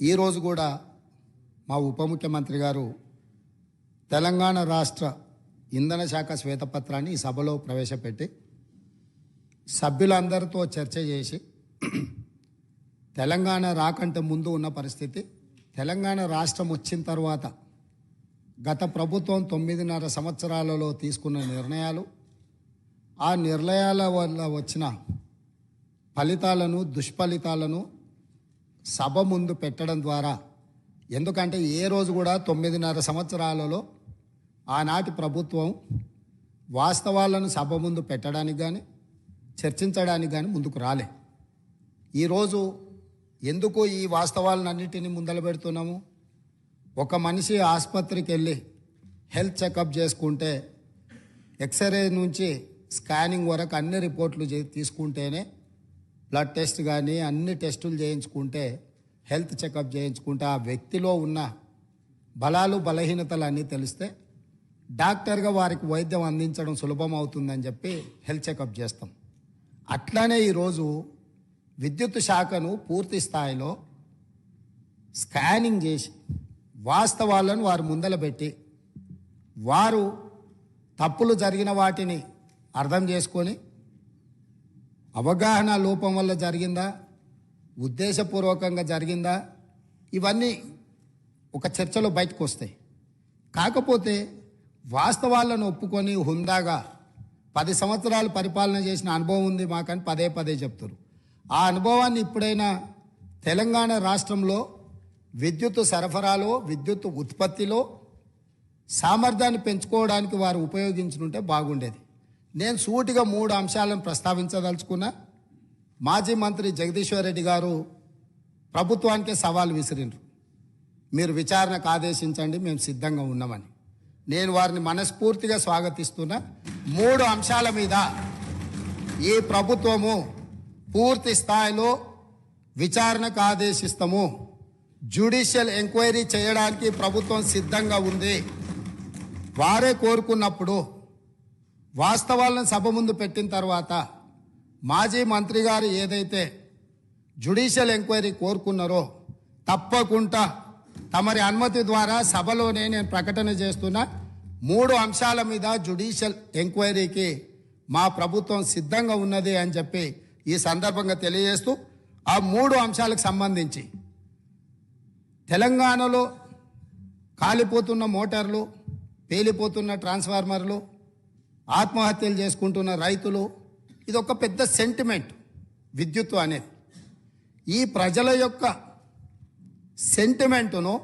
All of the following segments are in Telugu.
ఈరోజు కూడా మా ఉప ముఖ్యమంత్రి గారు తెలంగాణ రాష్ట్ర ఇంధన శాఖ శ్వేతపత్రాన్ని ఈ సభలో ప్రవేశపెట్టి సభ్యులందరితో చర్చ చేసి తెలంగాణ రాకంటే ముందు ఉన్న పరిస్థితి, తెలంగాణ రాష్ట్రం వచ్చిన తర్వాత గత ప్రభుత్వం 9.5 సంవత్సరాలలో తీసుకున్న నిర్ణయాలు, ఆ నిర్ణయాల వల్ల వచ్చిన ఫలితాలను, దుష్ఫలితాలను సభ ముందు పెట్టడం ద్వారా, ఎందుకంటే ఏ రోజు కూడా 9.5 సంవత్సరాలలో ఆనాటి ప్రభుత్వం వాస్తవాలను సభ ముందు పెట్టడానికి కానీ చర్చించడానికి కానీ ముందుకు రాలే. ఈరోజు ఎందుకు ఈ వాస్తవాలన్నింటినీ ముందల పెడుతున్నాము? ఒక మనిషి ఆసుపత్రికి వెళ్ళి హెల్త్ చెకప్ చేసుకుంటే ఎక్స్రే నుంచి స్కానింగ్ వరకు అన్ని రిపోర్ట్లు తీసుకుంటేనే, బ్లడ్ టెస్ట్ కానీ అన్ని టెస్టులు చేయించుకుంటే, హెల్త్ చెకప్ చేయించుకుంటే ఆ వ్యక్తిలో ఉన్న బలాలు బలహీనతలు అన్నీ తెలిస్తే డాక్టర్గా వారికి వైద్యం అందించడం సులభం అవుతుందని చెప్పి హెల్త్ చెకప్ చేస్తాం. అట్లానే ఈరోజు విద్యుత్ శాఖను పూర్తి స్థాయిలో స్కానింగ్ చేసి వాస్తవాలను వారు ముందల పెట్టి, వారు తప్పులు జరిగిన వాటిని అర్థం చేసుకొని అవగాహన లోపం వల్ల జరిగిందా, ఉద్దేశపూర్వకంగా జరిగిందా, ఇవన్నీ ఒక చర్చలో బయటకు వస్తాయి. కాకపోతే వాస్తవాలను ఒప్పుకొని హుందాగా 10 సంవత్సరాలు పరిపాలన చేసిన అనుభవం ఉంది మాకని పదే పదే చెప్తారు. ఆ అనుభవాన్ని ఇప్పుడైనా తెలంగాణ రాష్ట్రంలో విద్యుత్ సరఫరాలో, విద్యుత్ ఉత్పత్తిలో సామర్థ్యాన్ని పెంచుకోవడానికి వారు ఉపయోగించుకుంటే బాగుండేది. నేను సూటిగా 3 అంశాలను ప్రస్తావించదలుచుకున్నా. మాజీ మంత్రి జగదీశ్వర్ రెడ్డి గారు ప్రభుత్వానికే సవాల్ విసిరిండ్రు, మీరు విచారణకు ఆదేశించండి, మేము సిద్ధంగా ఉన్నామని. నేను వారిని మనస్ఫూర్తిగా స్వాగతిస్తున్నా. 3 అంశాల మీద ఈ ప్రభుత్వము పూర్తి స్థాయిలో విచారణకు ఆదేశిస్తాము, జ్యుడిషియల్ ఎంక్వైరీ చేయడానికి ప్రభుత్వం సిద్ధంగా ఉంది. వారే కోరుకున్నప్పుడు వాస్తవాలను సభ ముందు పెట్టిన తర్వాత మాజీ మంత్రి గారు ఏదైతే జ్యుడిషియల్ ఎంక్వైరీ కోరుకున్నారో తప్పకుండా తమరి అనుమతి ద్వారా సభలోనే నేను ప్రకటన చేస్తున్నా. 3 అంశాల మీద జ్యుడిషియల్ ఎంక్వైరీకి మా ప్రభుత్వం సిద్ధంగా ఉన్నది అని చెప్పి ఈ సందర్భంగా తెలియజేస్తూ, ఆ 3 అంశాలకు సంబంధించి తెలంగాణలో కాలిపోతున్న మోటార్లు, పేలిపోతున్న ట్రాన్స్ఫార్మర్లు, ఆత్మహత్యలు చేసుకుంటున్న రైతులు, ఇది ఒక పెద్ద సెంటిమెంట్ విద్యుత్తు అనేది. ఈ ప్రజల యొక్క సెంటిమెంటును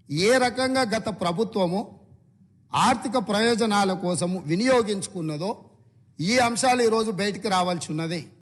ఏ రకంగా గత ప్రభుత్వము ఆర్థిక ప్రయోజనాల కోసము వినియోగించుకున్నదో ఈ అంశాలు ఈరోజు బయటికి రావాల్సి ఉన్నది.